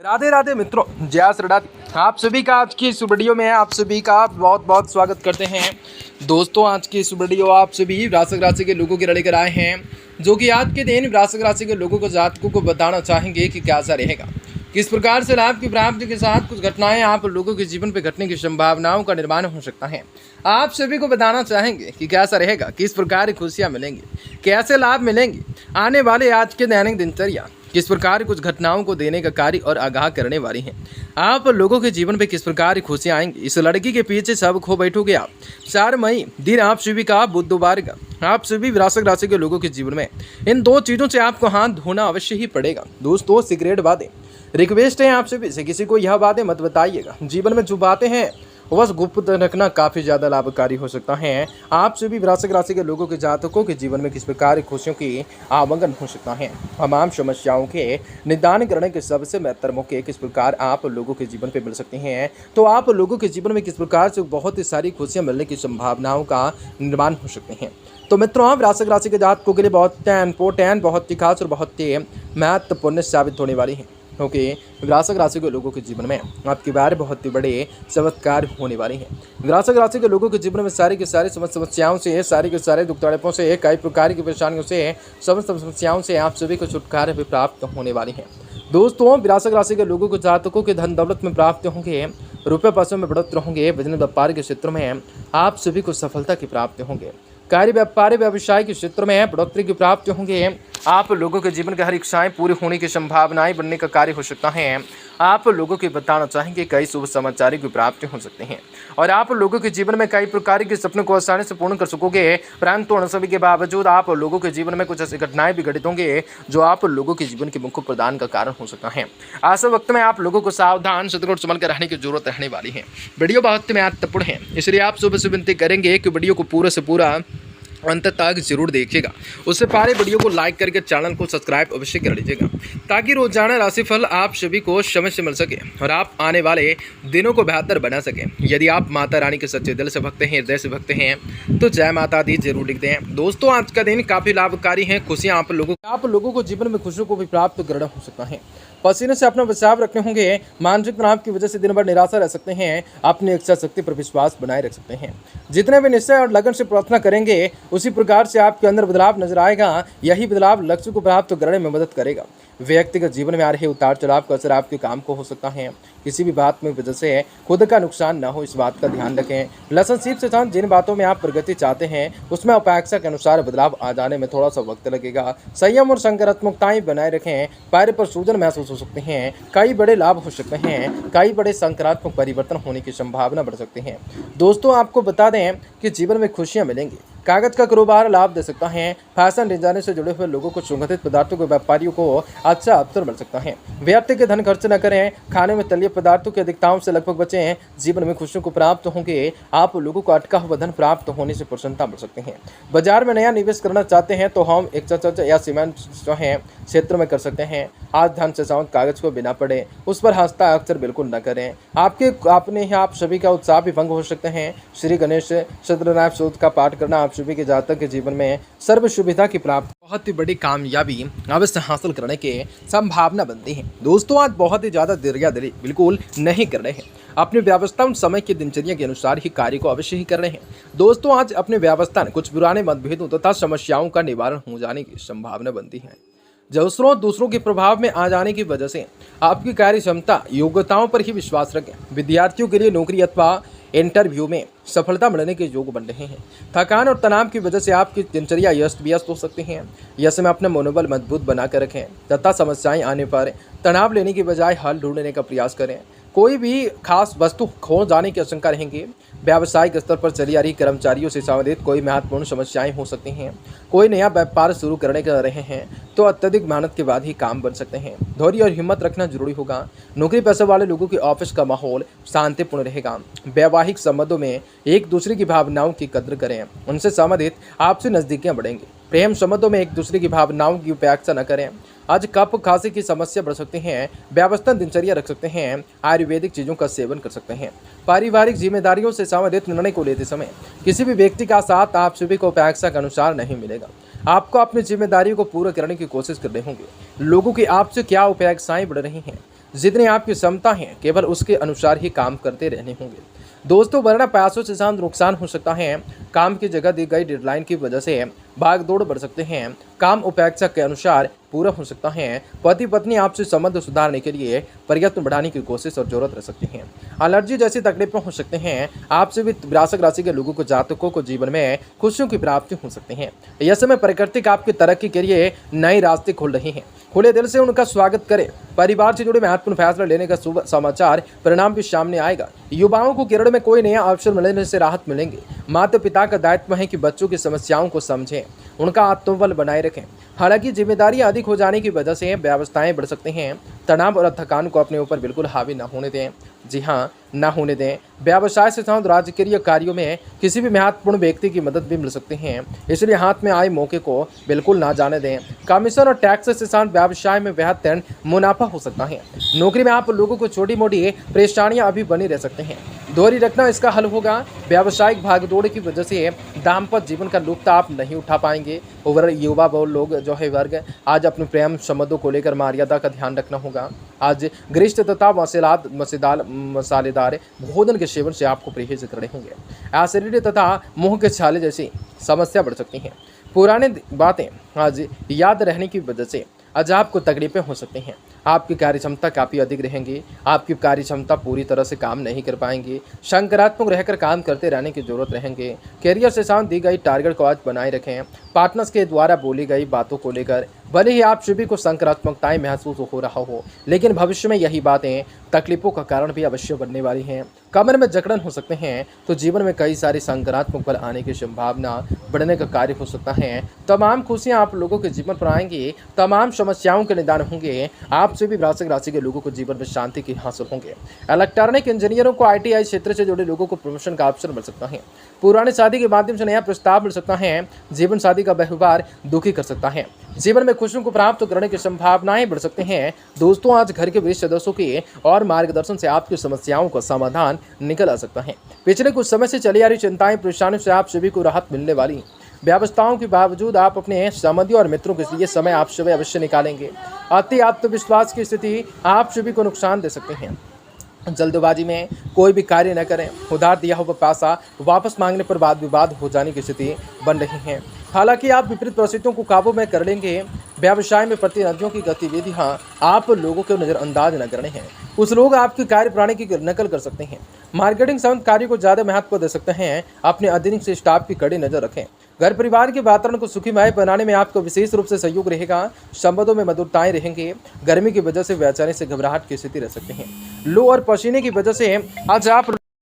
राधे राधे मित्रों, जय श्री राधे। आप सभी का आज की इस वीडियो में आप सभी का बहुत बहुत स्वागत करते हैं। दोस्तों, आज की इस वीडियो आप सभी वृश्चिक राशि के लोगों के लेकर आए हैं, जो कि आज के दिन वृश्चिक राशि के लोगों को जातकों को बताना चाहेंगे कि कैसा रहेगा, किस प्रकार से लाभ की प्राप्ति के साथ कुछ घटनाएं आप लोगों के जीवन पर घटने की संभावनाओं का निर्माण हो सकता है। आप सभी को बताना चाहेंगे कि कैसा रहेगा, किस प्रकार की खुशियां मिलेंगी, कैसे लाभ मिलेंगे, आने वाले आज के दैनिक दिनचर्या किस प्रकार कुछ घटनाओं को देने का कार्य और आगाह करने वाली हैं। आप लोगों के जीवन पे किस प्रकार खुशियां आएंगी, इस लड़की के पीछे सब खो बैठोगे आप। 4 मई दिन आप सभी का बुधवार का आप सभी वृश्चिक राशि के लोगों के जीवन में इन 2 चीज़ों से आपको हाथ धोना अवश्य ही पड़ेगा। दोस्तों, सीक्रेट बातें रिक्वेस्ट है आप सभी से, किसी को यह बातें मत बताइएगा। जीवन में जो बातें हैं बस गुप्त रखना काफ़ी ज़्यादा लाभकारी हो सकता है। आप सभी वृश्चिक राशि के लोगों के जातकों के जीवन में किस प्रकार खुशियों की आवागमन हो सकता है, तमाम समस्याओं के निदान करने के सबसे बेहतर मौके किस प्रकार आप लोगों के जीवन पे मिल सकते हैं, तो आप लोगों के जीवन में किस प्रकार से बहुत ही सारी खुशियां मिलने की संभावनाओं का निर्माण हो सकते हैं। तो मित्रों, आप वृश्चिक राशि के जातकों के लिए बहुत इंपॉर्टेंट, बहुत ही खास और बहुत ही महत्वपूर्ण साबित होने वाली है, क्योंकि वृश्चिक राशि के लोगों के जीवन में आपकी बार बहुत ही बड़े चमत्कार होने वाली हैं। वृश्चिक राशि के लोगों के जीवन में सारी की सारी समस्याओं से, सारे के सारे दुख तड़पों से, कई प्रकार की परेशानियों से, समस्त समस्याओं से आप सभी को छुटकारा भी प्राप्त होने वाली है। दोस्तों, वृश्चिक राशि के लोगों को जातकों के धन दौलत में प्राप्त होंगे, रुपये पैसों में बढ़ोतरी होंगे, बिजनेस व्यापार के क्षेत्र में आप सभी को सफलता की प्राप्ति होंगे, कार्य व्यापार व्यवसाय के क्षेत्र में बढ़ोतरी की प्राप्ति होंगे। आप लोगों के जीवन की हर इच्छाएं पूरी होने की संभावनाएं बनने का कार्य हो सकता है। आप लोगों के बताना चाहेंगे कई शुभ समाचारों की प्राप्ति हो सकते हैं और आप लोगों के जीवन में कई प्रकार के सपनों को आसानी से पूर्ण कर सकोगे। परंतु उन सभी के बावजूद आप लोगों के जीवन में कुछ ऐसी घटनाएं भी घटित होंगे जो आप लोगों के जीवन के मुख्य प्रदान का कारण हो सकता है। ऐसे वक्त में आप लोगों को सावधान सतर्क संभल कर रहने की जरूरत रहने वाली है। वीडियो बहुत महत्वपूर्ण है, इसलिए आप सुबह से विनती करेंगे कि वीडियो को पूरा से पूरा अंत तक जरूर देखिएगा। उससे पहले वीडियो को लाइक करके चैनल को सब्सक्राइब अवश्य कर लीजिएगा, ताकि रोजाना राशिफल आप सभी को समय से मिल सके और आप आने वाले दिनों को बेहतर बना सकें। यदि आप माता रानी के सच्चे दिल से भक्त हैं, हृदय से भक्त हैं, तो जय माता दी जरूर लिखते हैं। दोस्तों, आज का दिन काफी लाभकारी है। खुशियां आप लोगों को जीवन में खुशियों को भी प्राप्त करना हो सकता है। पसीने से अपना बचाव रखने होंगे। मानसिक तनाव की वजह से दिन भर निराशा रह सकते हैं। अपनी इच्छा शक्ति पर विश्वास बनाए रख सकते हैं। जितने भी निश्चय और लगन से प्रार्थना करेंगे, उसी प्रकार से आपके अंदर बदलाव नजर आएगा। यही बदलाव लक्ष्य को प्राप्त करने में मदद करेगा। व्यक्तिगत जीवन में आ रहे उतार चढ़ाव का असर आपके काम को हो सकता है। किसी भी बात में वजह से खुद का नुकसान न हो, इस बात का ध्यान रखें। रिलेशनशिप से साथ जिन बातों में आप प्रगति चाहते हैं, उसमें अपेक्षा के अनुसार बदलाव आ जाने में थोड़ा सा वक्त लगेगा। संयम और सकारात्मकताएं बनाए रखें। कार्य पर सूजन महसूस हो सकते हैं। कई बड़े लाभ हो सकते हैं। कई बड़े सकारात्मक परिवर्तन होने की संभावना बढ़ सकती है। दोस्तों, आपको बता दें कि जीवन में खुशियां मिलेंगी। कागज का कारोबार लाभ दे सकता है। फैशन डिजाइनिंग से जुड़े हुए लोगों को सुगंधित पदार्थों के व्यापारियों को अच्छा अवसर मिल सकता है। व्यक्ति के धन खर्च न करें। खाने में तलीय पदार्थों की अधिकताओं से लगभग बचें। जीवन में खुशियों को प्राप्त होंगे। आप लोगों को अटका हुआ धन प्राप्त होने से प्रसन्नता बढ़ सकती है। बाजार में नया निवेश करना चाहते हैं तो हम एक्सचेंज या सीमेंट जो है क्षेत्र में कर सकते हैं। आज धन से संबंधित कागज को बिना पड़े उस पर हस्ताक्षर बिल्कुल न करें। अपने ही आप सभी का उत्साह भी भंग हो सकते हैं। श्री गणेश सत्यनारायण स्तोत्र का पाठ करना आप सभी के जातक के जीवन में सर्व सुविधा की प्राप्ति, बहुत ही बड़ी कामयाबी अवश्य हासिल करने की संभावना बनती है। दोस्तों, आज बहुत ही ज्यादा दरियादिली बिल्कुल नहीं कर रहे हैं। अपनी व्यवस्था उन समय की दिनचर्या के अनुसार ही कार्य को अवश्य ही कर रहे हैं। दोस्तों, आज अपनी व्यवस्था कुछ पुराने मतभेदों तथा समस्याओं का निवारण हो जाने की संभावना बनती है। दूसरों के प्रभाव में आ जाने की वजह से आपकी कार्य क्षमता योग्यताओं पर ही विश्वास रखें। विद्यार्थियों के लिए नौकरी अथवा इंटरव्यू में सफलता मिलने के योग बन रहे हैं। थकान और तनाव की वजह से आपकी दिनचर्या अस्त व्यस्त हो सकती हैं। ऐसे में अपना मनोबल मजबूत बनाकर रखें तथा समस्याएं आने पर तनाव लेने की बजाय हल ढूंढने का प्रयास करें। कोई भी खास वस्तु खो जाने की आशंका रहेंगे। व्यावसायिक स्तर पर चली आ रही कर्मचारियों से संबंधित कोई महत्वपूर्ण समस्याएं हो सकती हैं। कोई नया व्यापार शुरू करने कर रहे हैं तो अत्यधिक मेहनत के बाद ही काम बन सकते हैं। धैर्य और हिम्मत रखना जरूरी होगा। नौकरी पेशे वाले लोगों के ऑफिस का माहौल शांतिपूर्ण रहेगा। वैवाहिक संबंधों में एक दूसरे की भावनाओं की कद्र करें। उनसे संबंधित आपसी नजदीकियां बढ़ेंगे। प्रेम संबंधों में एक दूसरे की भावनाओं की उपेक्षा न करें। आज कफ खांसी की समस्या बढ़ सकती हैं। व्यवस्थित दिनचर्या रख सकते हैं। आयुर्वेदिक चीज़ों का सेवन कर सकते हैं। पारिवारिक जिम्मेदारियों से संबंधित निर्णय को लेते समय किसी भी व्यक्ति का साथ आप सभी को अपेक्षा के अनुसार नहीं मिलेगा। आपको अपनी जिम्मेदारियों को पूरा करने की कोशिश करने होंगे। लोगों की आपसे क्या अपेक्षाएं बढ़ रही हैं, जितनी आपकी क्षमता है केवल उसके अनुसार ही काम करते रहने होंगे। दोस्तों, वरना पैसों से साथ नुकसान हो सकता है। काम की जगह दी गई डेडलाइन की वजह से भाग दौड़ बढ़ सकते हैं। काम अपेक्षा के अनुसार पूरा हो सकता है। पति पत्नी आपसी संबंध सुधारने के लिए प्रयत्न बढ़ाने की कोशिश और जरूरत रह सकती है। एलर्जी जैसी तकलीफें हो सकते हैं। आपसे भी वृश्चिक राशि के लोगों को जातकों को जीवन में खुशियों की प्राप्ति हो सकती है। यह समय प्राकृतिक आपकी तरक्की के लिए नए रास्ते खोल रहे हैं। खुले दिल से उनका स्वागत करें। परिवार से जुड़े महत्वपूर्ण फैसला लेने का शुभ समाचार परिणाम भी सामने आएगा। युवाओं को केरल में कोई नया अवसर मिलने से राहत मिलेंगे। माता पिता का दायित्व है कि बच्चों की समस्याओं को समझें, उनका आत्मबल बनाए रखें। हालांकि जिम्मेदारियां अधिक हो जाने की वजह से व्यवस्थाएं बढ़ सकते हैं। तनाव और थकान को अपने ऊपर बिल्कुल हावी न होने दें। जी हाँ, ना होने दें। व्यवसाय से साथ राजकीय कार्यों में किसी भी महत्वपूर्ण व्यक्ति की मदद भी मिल सकती है, इसलिए हाथ में आए मौके को बिल्कुल ना जाने दें। कमीशन और टैक्स से साथ व्यवसाय में बेहतर मुनाफा हो सकता है। नौकरी में आप लोगों को छोटी मोटी परेशानियां अभी बनी रह सकते हैं। दूरी रखना इसका हल होगा। व्यावसायिक भागदौड़ की वजह से दाम्पत्य जीवन का लुत्फ आप नहीं उठा पाएंगे। ओवर युवा बहुत लोग जो है वर्ग आज अपने प्रेम संबंधों को लेकर मर्यादा का ध्यान रखना होगा। आज गरिष्ठ तथा मसालेदार भोजन के सेवन से आपको परहेज करने होंगे। एसिडिटी तथा मुंह के छाले जैसी समस्या बढ़ सकती हैं। पुरानी बातें आज याद रहने की वजह से आज आपको तकलीफें हो सकती हैं। आपकी कार्य क्षमता काफ़ी अधिक रहेंगी। आपकी कार्य क्षमता पूरी तरह से काम नहीं कर पाएंगे। सकारात्मक रहकर काम करते रहने की जरूरत रहेंगे। कैरियर से साथ दी गई टारगेट को आज बनाए रखें। पार्टनर्स के द्वारा बोली गई बातों को लेकर भले ही आप सभी को सकारात्मकताएं महसूस हो रहा हो, लेकिन भविष्य में यही बातें तकलीफों का कारण भी अवश्य बनने वाली हैं। कमर में जकड़न हो सकते हैं, तो जीवन में कई सारी सकारात्मक फल आने की संभावना बढ़ने का कार्य हो सकता है। तमाम खुशियां आप लोगों के जीवन पर आएंगी। तमाम समस्याओं के निदान होंगे। आपसे भी वृश्चिक राशि के लोगों को जीवन में शांति की हासिल होंगे। इलेक्ट्रॉनिक इंजीनियरों को ITI क्षेत्र से जुड़े लोगों को प्रमोशन का अवसर मिल सकता है। पुरानी शादी के माध्यम से नया प्रस्ताव मिल सकता है। जीवन शादी का व्यवहार दुखी कर सकता है। जीवन में खुशियों को प्राप्त करने की संभावनाएं बढ़ सकते हैं। दोस्तों, आज घर के वरिष्ठ सदस्यों के और मार्गदर्शन से आपकी समस्याओं का समाधान निकल आ सकता है। पिछले कुछ समय से चली आ रही चिंताएं परेशानियों से आप सभी को राहत मिलने वाली व्यवस्थाओं के बावजूद आप अपने संबंधियों और मित्रों के लिए समय आप सभी अवश्य निकालेंगे। अति आत्मविश्वास की स्थिति आप सभी को नुकसान दे सकते हैं। जल्दबाजी में कोई भी कार्य न करें। उधार दिया हुआ पैसा वापस मांगने पर वाद विवाद हो जाने की स्थिति बन रही है। हालांकि आप विपरीत परिस्थितियों को काबू में कर लेंगे। व्यवसाय में प्रतिनिधियों की गतिविधियां आप लोगों को नजरअंदाज न करने हैं। कुछ लोग आपकी कार्य प्रणाली की नकल कर सकते हैं। मार्केटिंग संबंध कार्य को ज्यादा महत्व दे सकते हैं। अपने अधीनस्थ स्टाफ की कड़ी नजर रखें। घर परिवार के वातावरण को सुखीमय बनाने में आपको विशेष रूप से सहयोग रहेगा। संबंधों में मधुरताएं रहेंगे। गर्मी की वजह से बेचैनी से घबराहट की स्थिति रह सकती है। लू और पसीने की वजह से आज आप